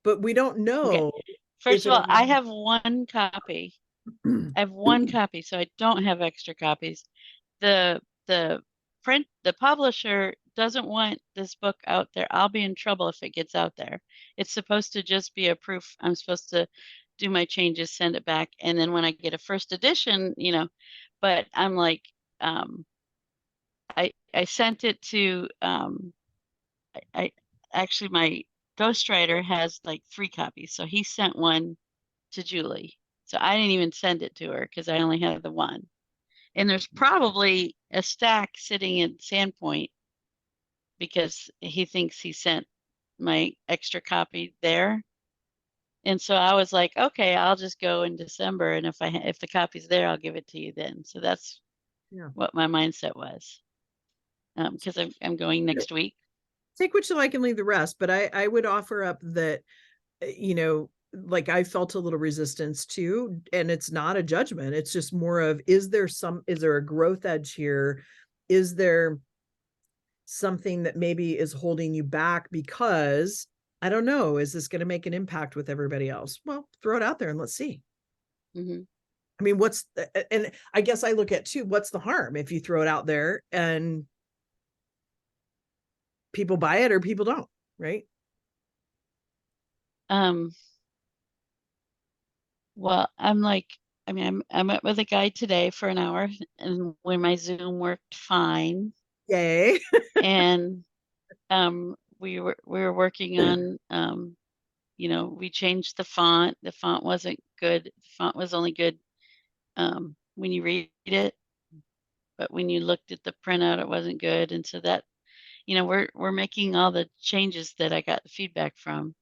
But we don't know. Okay. First of all, I have one copy. I have one copy, so I don't have extra copies. The publisher doesn't want this book out there. I'll be in trouble if it gets out there. It's supposed to just be a proof. I'm supposed to do my changes, send it back, and then when I get a first edition, but I'm like, I sent it to I actually, my ghostwriter has like 3 copies, so he sent one to Julie. So I didn't even send it to her because I only had the one. And there's probably a stack sitting in Sandpoint because he thinks he sent my extra copy there. And so I was like, okay, I'll just go in December, and if the copy's there, I'll give it to you then. So that's what my mindset was, because I'm going next week. Take what you like and leave the rest. But I would offer up that, like I felt a little resistance too, and it's not a judgment. It's just more of, is there a growth edge here? Is there something that maybe is holding you back because I don't know, is this going to make an impact with everybody else? Well, throw it out there and let's see. Mm-hmm. I mean, and I guess I look at too, what's the harm if you throw it out there and people buy it or people don't, right? Well, I met with a guy today for an hour, and when my Zoom worked fine, Yay. and we were working on we changed the font. The font wasn't good. The font was only good when you read it, but when you looked at the printout, it wasn't good. And so that, we're making all the changes that I got the feedback from.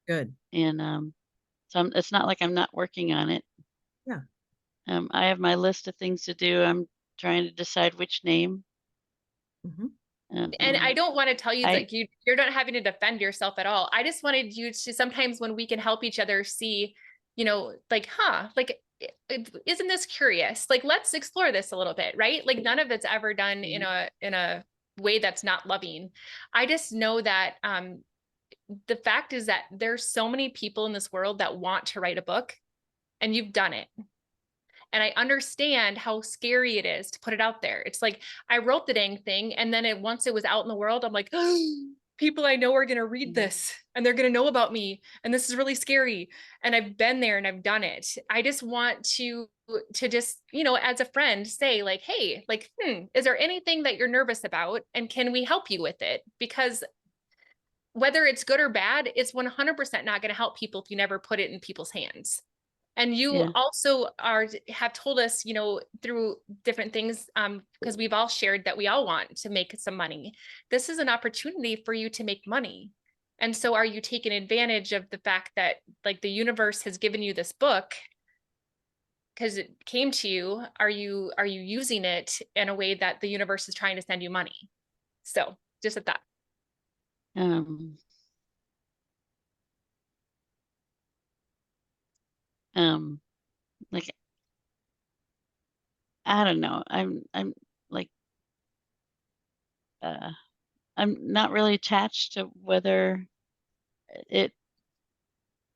Good. And so it's not like I'm not working on it. Yeah. I have my list of things to do. I'm trying to decide which name. Mm-hmm. And I don't want to tell you I- like you're not having to defend yourself at all. I just wanted you to, sometimes when we can help each other see, like, isn't this curious? Like, let's explore this a little bit, right? Like none of it's ever done in a way that's not loving. I just know that the fact is that there's so many people in this world that want to write a book, and you've done it. And I understand how scary it is to put it out there. It's like, I wrote the dang thing. And then once it was out in the world, I'm like, people I know are going to read this and they're going to know about me. And this is really scary. And I've been there and I've done it. I just want to just, as a friend say like, hey, like, is there anything that you're nervous about? And can we help you with it? Because whether it's good or bad, it's 100% not going to help people if you never put it in people's hands. And you also have told us, through different things, because we've all shared that we all want to make some money. This is an opportunity for you to make money. And so are you taking advantage of the fact that like the universe has given you this book because it came to you? Are you using it in a way that the universe is trying to send you money? So just at that. Like, I don't know. I'm like, I'm not really attached to whether it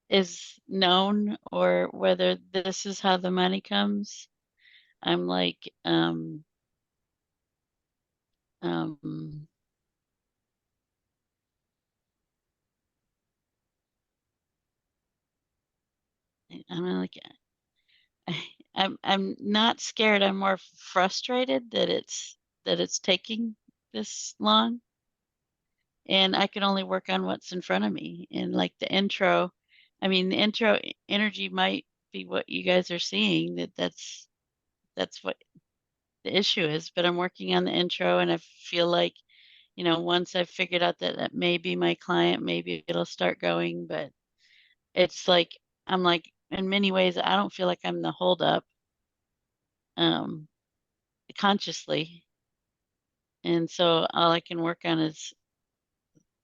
is known or whether this is how the money comes. I'm like, I'm like, I'm not scared. I'm more frustrated that it's taking this long, and I can only work on what's in front of me. And like the intro energy might be what you guys are seeing, that's what the issue is, but I'm working on the intro, and I feel like, once I've figured out that may be my client, maybe it'll start going. But it's like, I'm like, in many ways, I don't feel like I'm the holdup, consciously. And so all I can work on is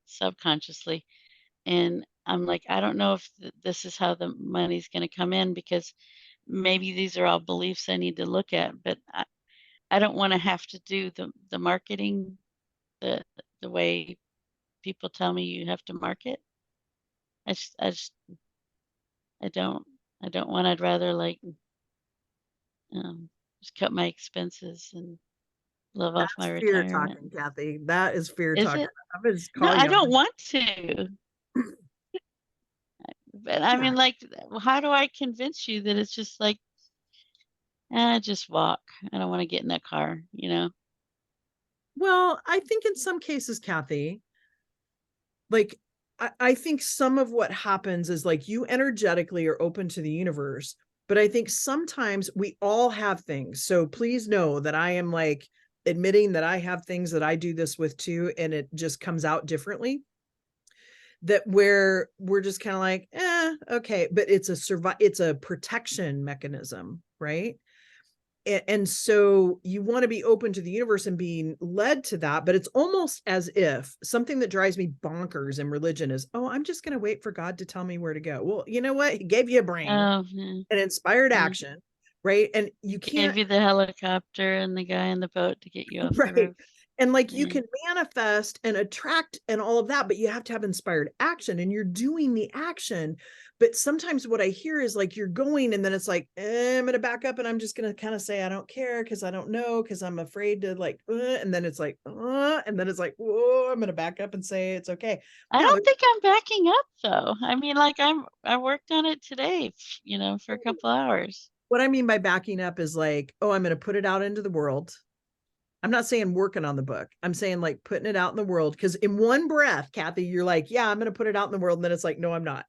subconsciously. And I'm like, I don't know if this is how the money's going to come in, because maybe these are all beliefs I need to look at, but I don't want to have to do the marketing the way people tell me you have to market. I don't want. I'd rather like just cut my expenses and live off my That's fear retirement. talking, Kathy. That is fear Is talking. it? I'm gonna just No, call I you don't on want to. But I mean, like, how do I convince you that it's just like, just walk? I don't want to get in that car, Well, I think in some cases, Kathy, like I think some of what happens is like you energetically are open to the universe, but I think sometimes we all have things. So please know that I am like admitting that I have things that I do this with too, and it just comes out differently. That where we're just kind of like, okay, but it's a protection mechanism, right? And so you want to be open to the universe and being led to that, but it's almost as if something that drives me bonkers in religion is, oh, I'm just going to wait for God to tell me where to go. Well, you know what? He gave you a brain, Oh, yeah. an inspired Mm. action, right? And you Gave can't, you the helicopter and the guy in the boat to get you off the right? roof. And like you Yeah. can manifest and attract and all of that, but you have to have inspired action and you're doing the action. But sometimes what I hear is like you're going and then it's like, I'm going to back up and I'm just going to kind of say, I don't care because I don't know because I'm afraid to like, and then it's like, and then it's like, whoa, I'm going to back up and say it's okay. I Yeah, don't think I'm backing up though. I mean, like I worked on it today, for a couple hours. what I mean by backing up is like, oh, I'm going to put it out into the world. I'm not saying working on the book. I'm saying like putting it out in the world. Because in one breath, Kathy, you're like, yeah, I'm going to put it out in the world. And then it's like, no, I'm not.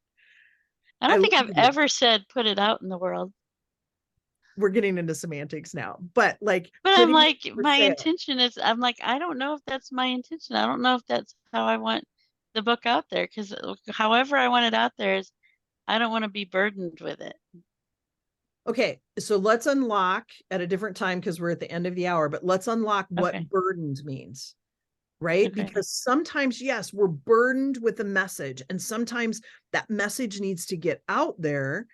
I I don't think love I've you. ever said put it out in the world. We're getting into semantics now, but like, But I'm putting it like, for my sale. intention is, I'm like, I don't know if that's my intention. I don't know if that's how I want the book out there. Because however I want it out there is, I don't want to be burdened with it. Okay, so let's unlock at a different time because we're at the end of the hour, but let's unlock what Okay. burdened means, right? Okay. Because sometimes, yes, we're burdened with a message, and sometimes that message needs to get out there.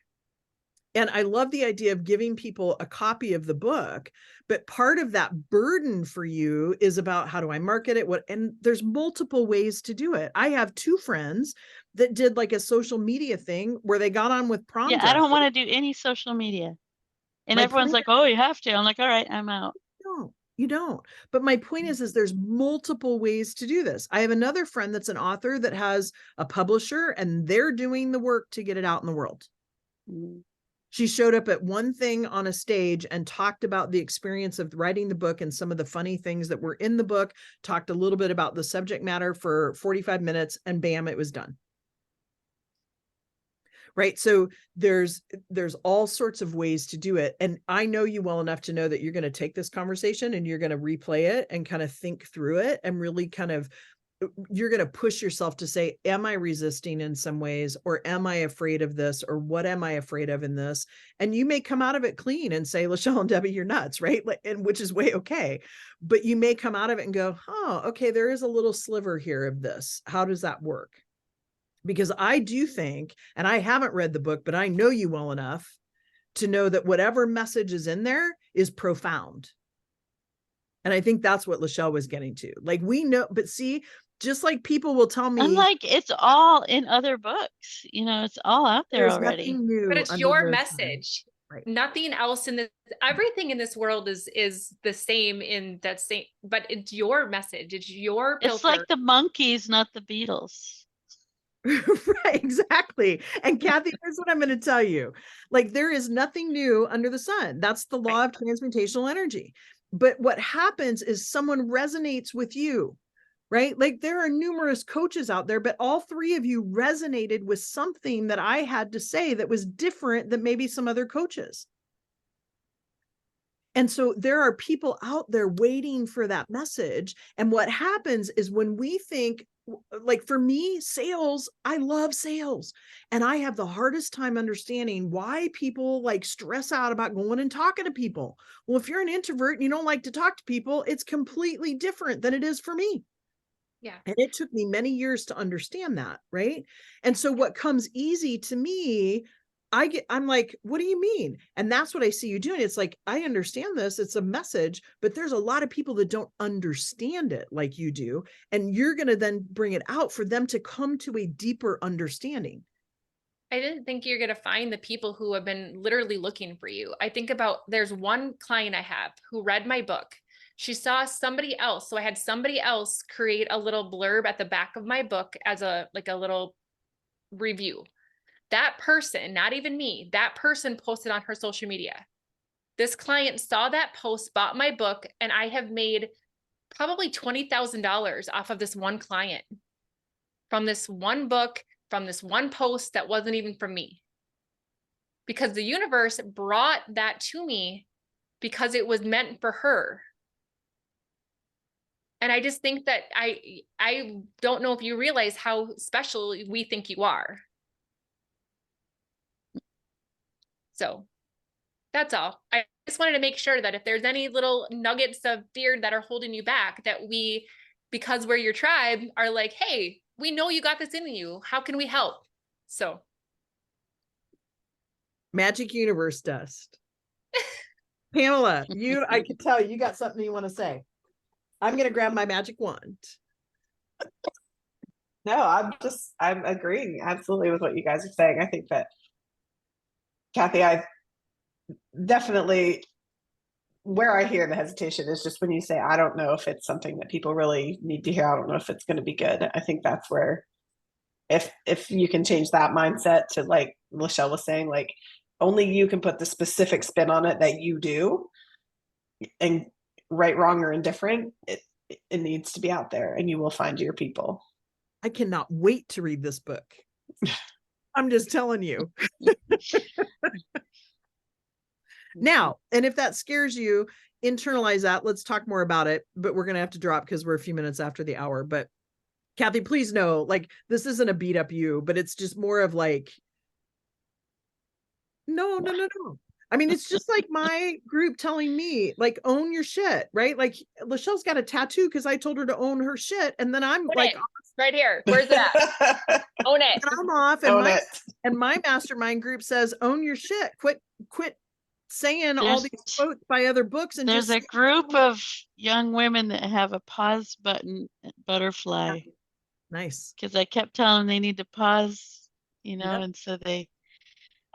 And I love the idea of giving people a copy of the book, but part of that burden for you is about how do I market it? And there's multiple ways to do it. I have two friends that did like a social media thing where they got on with prom Yeah, I dresses. don't want to do any social media. And My everyone's point like, oh, you have to. I'm like, all right, I'm out. No, you don't. But my point is there's multiple ways to do this. I have another friend that's an author that has a publisher and they're doing the work to get it out in the world. Mm. She showed up at one thing on a stage and talked about the experience of writing the book and some of the funny things that were in the book, talked a little bit about the subject matter for 45 minutes, and bam, it was done. Right. So there's all sorts of ways to do it. And I know you well enough to know that you're going to take this conversation and you're going to replay it and kind of think through it and really kind of you're going to push yourself to say, am I resisting in some ways, or am I afraid of this, or what am I afraid of in this? And you may come out of it clean and say, Lachelle and Debbie, you're nuts, right? And which is way okay. But you may come out of it and go, oh, okay, there is a little sliver here of this. How does that work? Because I do think, and I haven't read the book, but I know you well enough to know that whatever message is in there is profound. And I think that's what Lachelle was getting to. Like we know, but see, just like people will tell me, I'm like, it's all in other books. It's all out there there's already. nothing new. But it's under your the sun. message. Right. Nothing else in this, everything in this world is the same in that same, but it's your message. It's your It's like filter. the Monkees, not the Beatles. Right, exactly. And Kathy, here's what I'm going to tell you. Like there is nothing new under the sun. That's the law of transmutational energy. But what happens is someone resonates with you, right? Like there are numerous coaches out there, but all three of you resonated with something that I had to say that was different than maybe some other coaches. And so there are people out there waiting for that message. And what happens is when we think, like for me, sales, I love sales. And I have the hardest time understanding why people like stress out about going and talking to people. Well, if you're an introvert and you don't like to talk to people, it's completely different than it is for me. Yeah. And it took me many years to understand that. Right. And so what comes easy to me, I'm like, what do you mean? And that's what I see you doing. It's like, I understand this. It's a message, but there's a lot of people that don't understand it like you do. And you're going to then bring it out for them to come to a deeper understanding. I didn't think you're going to find the people who have been literally looking for you. I think about, there's one client I have who read my book. She saw somebody else. So I had somebody else create a little blurb at the back of my book as a little review. That person, not even me, that person posted on her social media. This client saw that post, bought my book, and I have made probably $20,000 off of this one client from this one book, from this one post that wasn't even from me. Because the universe brought that to me because it was meant for her. And I just think that I don't know if you realize how special we think you are. So That's all. I just wanted to make sure that if there's any little nuggets of fear that are holding you back, that we, because we're your tribe, are like, hey, we know you got this in you. How can we help? So Magic Universe dust. Pamela, I could tell you got something you want to say. I'm gonna grab my magic wand. No, I'm agreeing absolutely with what you guys are saying. I think that, Kathy, I definitely, where I hear the hesitation is just when you say, I don't know if it's something that people really need to hear. I don't know if it's going to be good. I think that's where, if you can change that mindset to, like Lachelle was saying, like only you can put the specific spin on it that you do, and right, wrong, or indifferent, it needs to be out there, and you will find your people. I cannot wait to read this book. I'm just telling you. Now, and if that scares you, internalize that. Let's talk more about it, but we're going to have to drop because we're a few minutes after the hour. But Kathy, please know, like, this isn't a beat up you, but it's just more of like, no. I mean, it's just like my group telling me, like, own your shit, right? Like, Lachelle's got a tattoo because I told her to own her shit. And then I'm Own like, it. Right here. Where's it at? Own it. and I'm off. And Own it. my mastermind group says, own your shit. Quit saying all There's- these quotes by other books. And There's just a group of young women that have a pause button at Butterfly, nice. because I kept telling them they need to pause, you know, Yep. and so they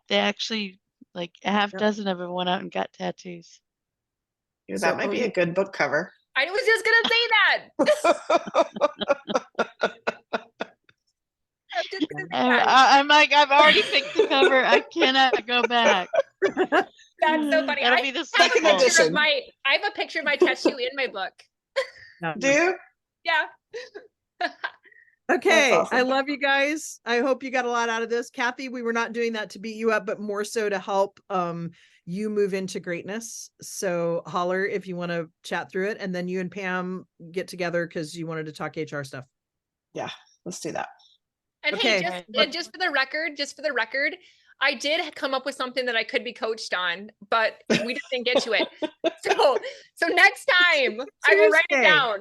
actually, like a half Yep. dozen of them went out and got tattoos. That So, might be a good book cover. I was just gonna say that. I was just gonna say that. I'm like, I've already picked the cover. I cannot go back. That's so funny. That'll I be the have a second sequel. picture of edition. I have a picture of my tattoo in my book. Do Yeah. Okay, That's awesome. I love you guys. I hope you got a lot out of this. Kathy, we were not doing that to beat you up, but more so to help you move into greatness. So holler if you want to chat through it, and then you and Pam get together because you wanted to talk HR stuff. let's do that. And Okay. hey, just for the record, I did come up with something that I could be coached on, but we just didn't get to it. So next time I will write it Tuesday. down.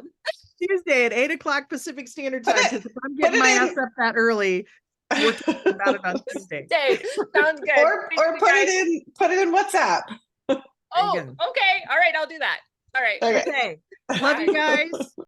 Tuesday at 8:00 Pacific Standard Put Time. it- 'Cause if I'm getting it my in. ass up that early, we're talking about it on Tuesday. Day. Sounds good. or Thank you, put guys. it in WhatsApp. Oh, There you okay. All right, I'll do that. All right. Okay. Okay. Love you guys.